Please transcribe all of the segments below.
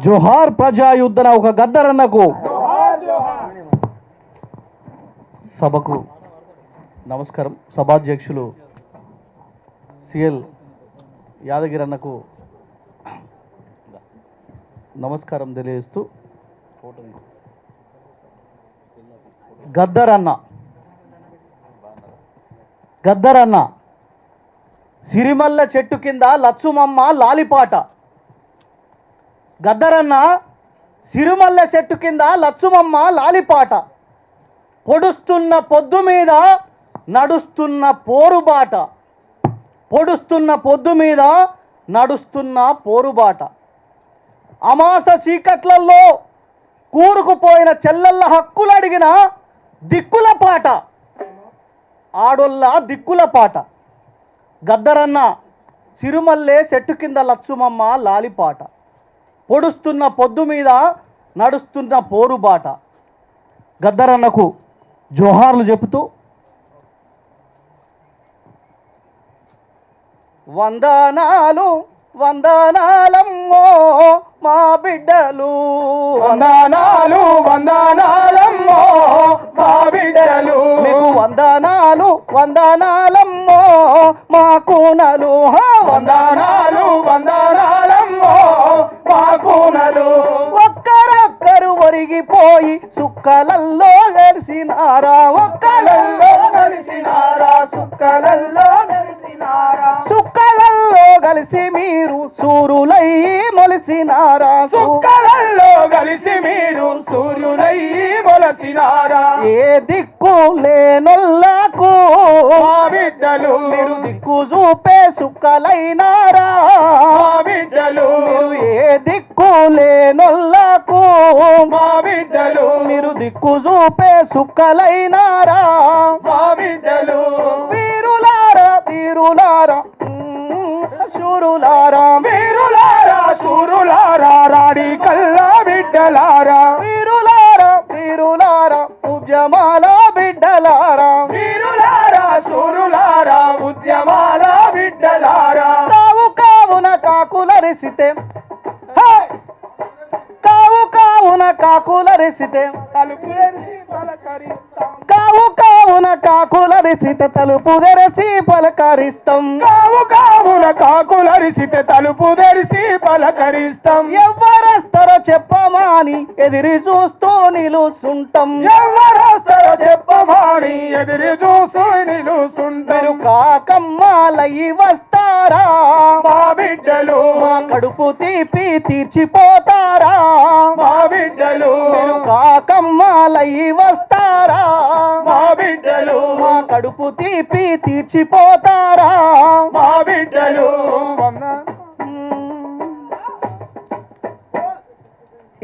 జోహార్ ప్రజాయుద్ధన ఒక గద్దరన్నకు. సభకు నమస్కారం. సభాధ్యక్షులు సిఎల్ యాదగిరి అన్నకు నమస్కారం తెలియజేస్తూ, గద్దరన్న సిరిమల్ల చెట్టు కింద లచ్చుమమ్మ లాలిపాట. గద్దరన్న సిరిమల్ల చెట్టు కింద లచ్చుమమ్మ లాలిపాట. పొడుస్తున్న పొద్దు మీద నడుస్తున్న పోరుబాట. పొడుస్తున్న పొద్దు మీద నడుస్తున్న పోరుబాట. అమాస చీకట్లలో కూరుకుపోయిన చెల్లెళ్ళ హక్కులు అడిగిన దిక్కుల పాట. ఆడొల్ల దిక్కుల పాట. గద్దరన్న సిరిమల్లె చెట్టు కింద లచ్చుమమ్మ లాలిపాట. పొడుస్తున్న పొద్దు మీద నడుస్తున్న పోరుబాట. గద్దరన్నకు జోహార్లు చెబుతూ, వందనాలు వందనాలమ్మో మా బిడ్డలు, వందనాలు వందనాలమ్మో మా బిడ్డలు, మీకు వందనాలు వందనాలమ్మో మా కూనలు. వందనాలు వందనాలమ్మో మా కూనలు. ఒక్కరొక్కరు ఒరిగిపోయి సుక్కలల్లో గెలిసినారా. ఒక్కలల్లో కలిసినారా, సుక్కలల్లో కలిసినారా, సుక్కలల్లో కలిసి మీరు సూరులై మొలిసినారా. సుక్కలల్లో కలిసి మీరు సూర్యులై మొలసినారా. ఏ దిక్కు లేనొల్లకు మా బిడ్డలు మీరు దిక్కు చూపే సుక్కలైనారా. మా బిడ్డలు ఏ దిక్కు లేనొల్లకు మా బిడ్డలు మీరు దిక్కు చూపే సుక్కలైనారా. మా బిడ్డలు వీరులారా వీరులారా శూరులారా. వీరులారా శూరులారా రాడి కల్లా బిడ్డలారా. వీరులారా వీరులారా ఉద్యమాల బిడ్డలారా. వీరులారా శూరులారా ఉద్యమాల బిడ్డలారా. కావు కావున కాకులరిసితే, కావు కావున కాకులరిసితే, తలుపు తెరిచి పలకరిస్తాం. కావు కావున కాకులరిసితే తలుపు తెరసి పలకరిస్తాం. కావు కావున కాకులరిసితే తలుపు తెరిచి పలకరిస్తాం. ఎవరొస్తారో చెప్పమాని ఎదిరి చూస్తూ నిలుసుంటాం. ఎవరొస్తారో చెప్పమాని ఎదురు చూసి నిలుసుంటారు. కాకమ్మాలయ్యి వస్తారా. మా బిడ్డలు మా కడుపు తీపి తీర్చిపోతారా. మా బిడ్డలు కాకమ్మాలయ్యి వస్తారా. మా బిడ్డలు మా కడుపు తీపి తీర్చిపోతారా. మా బిడ్డలు.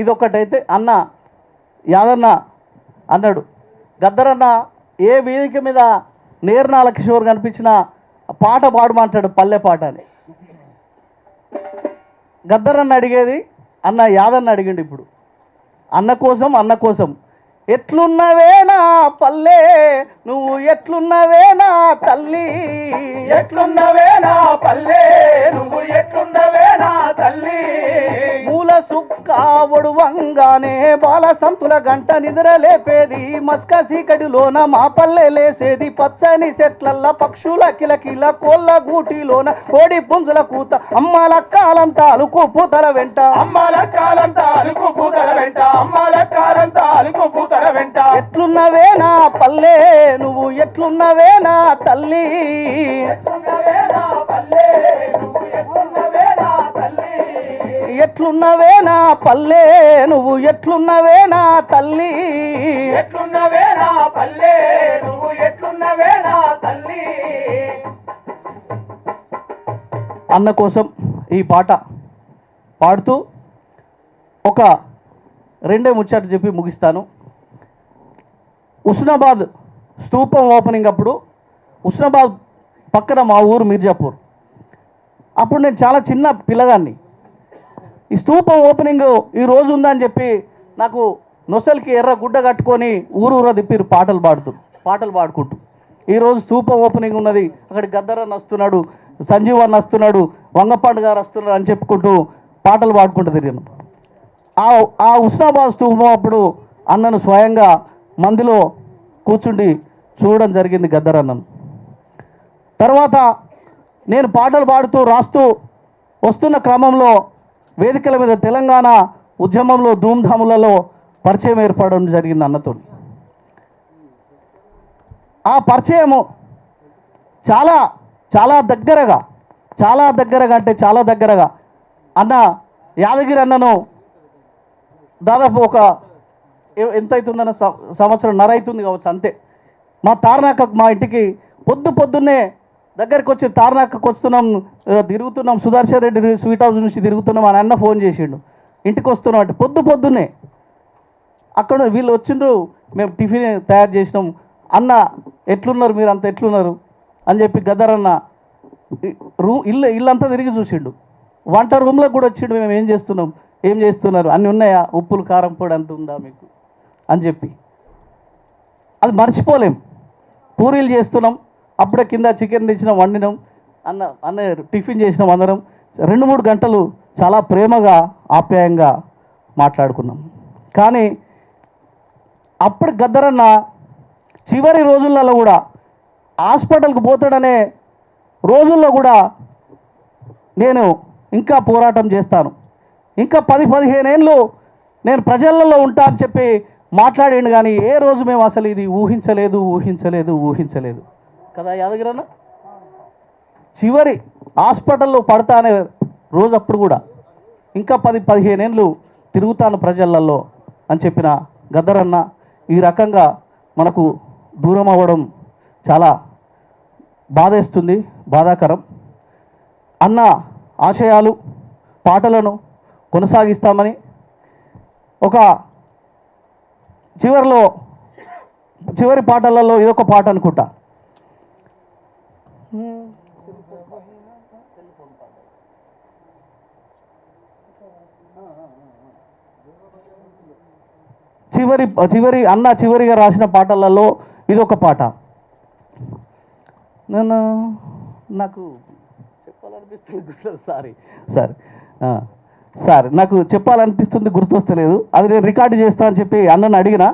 ఇదొక్కటైతే అన్న యాదన్న అన్నాడు, గద్దరన్న ఏ వేదిక మీద నేర్నాల కిషోర్ కనిపించిన పాట పాడమంటాడు, పల్లె పాట అని. గద్దరన్న అడిగేది అన్న యాదన్న అడిగిండు. ఇప్పుడు అన్న కోసం ఎట్లున్నవేనా పల్లె నువ్వు, ఎట్లున్నవేనా తల్లి, ఎట్లున్నవేనా పల్లె నువ్వు, ఎట్లున్నవేనా తల్లి. మూల సుక్క ఒడువంగానే బాల సంతుల గంట నిద్ర లేపేది. మస్క సీకటిలోన మా పల్లె లేసేది. పచ్చని చెట్లల్ల పక్షుల కిలకిల, కోళ్ళ గూటిలోన కోడి పుంజుల కూత. అమ్మల కాలంతా అలుకు పూతల వెంట, అమ్మల కాలంతా అలుకు పూతల వెంట, అమ్మల కాలంతా అలుకు పూతల వెంట. ఎట్లున్నవేనా పల్లె నువ్వు, ఎట్లున్నవేనా తల్లి, ఎట్లున్నవేనా పల్లె నువ్వు, ఎట్లున్నవేనా తల్లి. ఎట్లున్నవేనా పల్లె నువ్వు, ఎట్లున్నవేనా తల్లి. ఎట్లున్నవేనా పల్లె నువ్వు, ఎట్లున్నవేనా తల్లి. అన్న కోసం ఈ పాట పాడుతూ ఒక రెండే ముచ్చట్లు చెప్పి ముగిస్తాను. హుస్నాబాద్ స్తూపం ఓపెనింగ్ అప్పుడు, హుస్నాబాద్ పక్కన మా ఊరు మీర్జాపూర్. అప్పుడు నేను చాలా చిన్న పిల్లగాన్ని. ఈ స్తూపం ఓపెనింగ్ ఈ రోజు ఉందని చెప్పి నాకు నొసలికి ఎర్ర గుడ్డ కట్టుకొని ఊరూర తిప్పిరు పాటలు పాడుకుంటూ. ఈరోజు స్తూపం ఓపెనింగ్ ఉన్నది, అక్కడికి గద్దరన్న వస్తున్నాడు, సంజీవ్ అన్న వస్తున్నాడు, వంగపాండు గారు వస్తున్నారు అని చెప్పుకుంటూ పాటలు పాడుకుంటూ తిరిగాను. ఆ హుస్నాబాద్ స్తూపం అప్పుడు అన్నను స్వయంగా మందిలో కూర్చుండి చూడడం జరిగింది గద్దరన్నను. తర్వాత నేను పాటలు పాడుతూ రాస్తూ వస్తున్న క్రమంలో వేదికల మీద తెలంగాణ ఉద్యమంలో ధూమ్ధాములలో పరిచయం ఏర్పడడం జరిగింది అన్నతో. ఆ పరిచయము చాలా చాలా దగ్గరగా అంటే చాలా దగ్గరగా అన్న యాదగిరి అన్నను దాదాపు ఒక ఎంత అవుతుందన్న సంవత్సరంన్నర అవుతుంది కావచ్చు అంతే. మా తార్నాక మా ఇంటికి పొద్దున్నే దగ్గరికి వచ్చి తార్నాకకు వస్తున్నాం, తిరుగుతున్నాం, సుదర్శన్ రెడ్డి స్వీట్ హౌస్ నుంచి తిరుగుతున్నాం అని అన్న ఫోన్ చేసిండు, ఇంటికి వస్తున్నాం అంటే పొద్దున్నే అక్కడ వీళ్ళు వచ్చిండ్రు, మేము టిఫిన్ తయారు చేసినాం, అన్న ఎట్లున్నారు మీరు అంత ఎట్లున్నారు అని చెప్పి గద్దరన్న ఇల్లంతా తిరిగి చూసిండు. వంట రూమ్లోకి కూడా వచ్చిండు, మేము ఏం చేస్తున్నారు అన్నీ ఉన్నాయా, ఉప్పులు కారం పొడి అంత ఉందా మీకు అని చెప్పి. అది మర్చిపోలేం. పూరీలు చేస్తున్నాం, అప్పుడే కింద చికెన్ తెచ్చినాం, వండినాం, అన్న టిఫిన్ చేసినాం, అందరం 2-3 గంటలు చాలా ప్రేమగా ఆప్యాయంగా మాట్లాడుకున్నాం. కానీ అప్పుడు గద్దరన్న చివరి రోజులలో కూడా హాస్పిటల్కి పోతాడనే రోజుల్లో కూడా నేను ఇంకా పోరాటం చేస్తాను, ఇంకా 10-15 ఏళ్ళు నేను ప్రజలలో ఉంటా అని చెప్పి మాట్లాడిండు. కానీ ఏ రోజు మేము అసలు ఇది ఊహించలేదు కదా యాదగిరన్న. చివరి హాస్పిటల్లో పడతా అనే రోజు అప్పుడు కూడా ఇంకా 10-15 ఏళ్ళు తిరుగుతాను ప్రజలలో అని చెప్పిన గద్దరన్న ఈ రకంగా మనకు దూరం అవ్వడం చాలా బాధేస్తుంది, బాధాకరం. అన్న ఆశయాలు పాటలను కొనసాగిస్తామని ఒక చివరి పాటలలో ఇదొక పాట అనుకుంటా. చివరిగా రాసిన పాటలలో ఇదొక పాట. నాకు చెప్పాలనిపిస్తుంది నాకు చెప్పాలనిపిస్తుంది గుర్తొస్తలేదు. అది నేను రికార్డు చేస్తా అని చెప్పి అన్నను అడిగిన,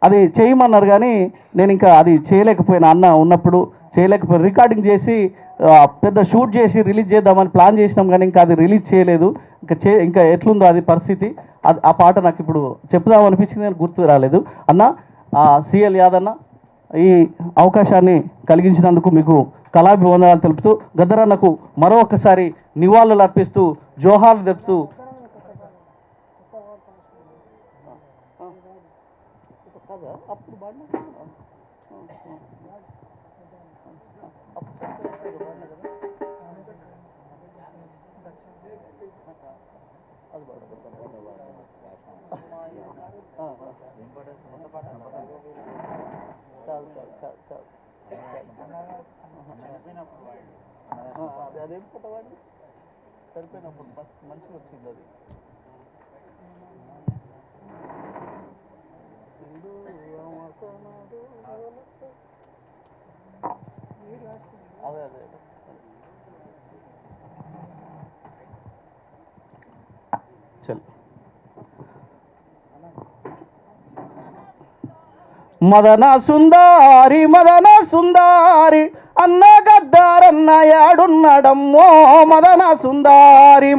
అది చేయమన్నారు కానీ నేను ఇంకా అది చేయలేకపోయినా, అన్న ఉన్నప్పుడు చేయలేకపోయినా. రికార్డింగ్ చేసి పెద్ద షూట్ చేసి రిలీజ్ చేద్దామని ప్లాన్ చేసినాం కానీ ఇంకా అది రిలీజ్ చేయలేదు. ఇంకా ఎట్లుందో అది పరిస్థితి. ఆ పాట నాకు ఇప్పుడు చెప్దామనిపించింది కానీ గుర్తు రాలేదు. అన్న సిఎల్ యాదన్న ఈ అవకాశాన్ని కలిగించినందుకు మీకు కళాభివందనాలు తెలుపుతూ గద్దరన్నకు మరొకసారి నివాళులు అర్పిస్తూ జోహార్లు తెలుపుతూ అదేం పుట్టవాడి సరిపోయినప్పుడు ఫస్ట్ మంచిగా వచ్చింది అది. అదే చల్ మదన సుందారి అన్న గద్దారన్న యాడున్నాడమ్మో. మదన సుందారి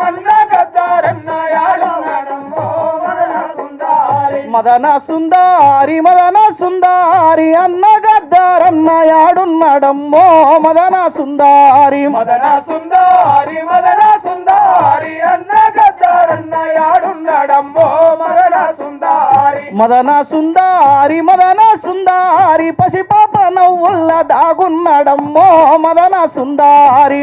అన్న గద్దారన్న యాడున్నాడమ్మో. మదన సుందారి అన్న గద్దారన్న యాడున్నాడమ్మో. మదన సుందారి అన్న గద్దారన్న యాడున్నాడమ్మో. మదన సుందారి పసిపాప నవ్వుల్ల దాగున్నాడమ్మో. మదన సుందారి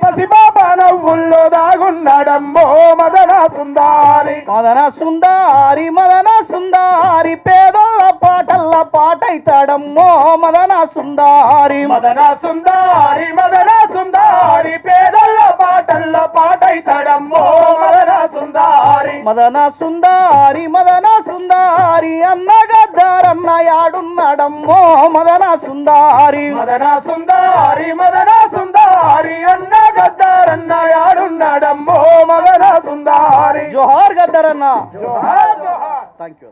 పసిపాప నవ్వుల్లో దాగున్నాడమ్మో. మదన సుందారి పేదోళ్ళ పాటల్ల పాటైతాడమ్మో. మదన సుందారి పేదల్ల పాటల్ల పాటైతాడమ్మో. మదన సుందారి అన్న గద్దారన్న యాడున్నాడమ్మో. మదన సుందారి సుందారి అన్న గద్దారన్న యాడున్నాడమ్మో మగన సుందారి జోహార్ గద్దరన్న. జోహార్ జోహార్. Thank you.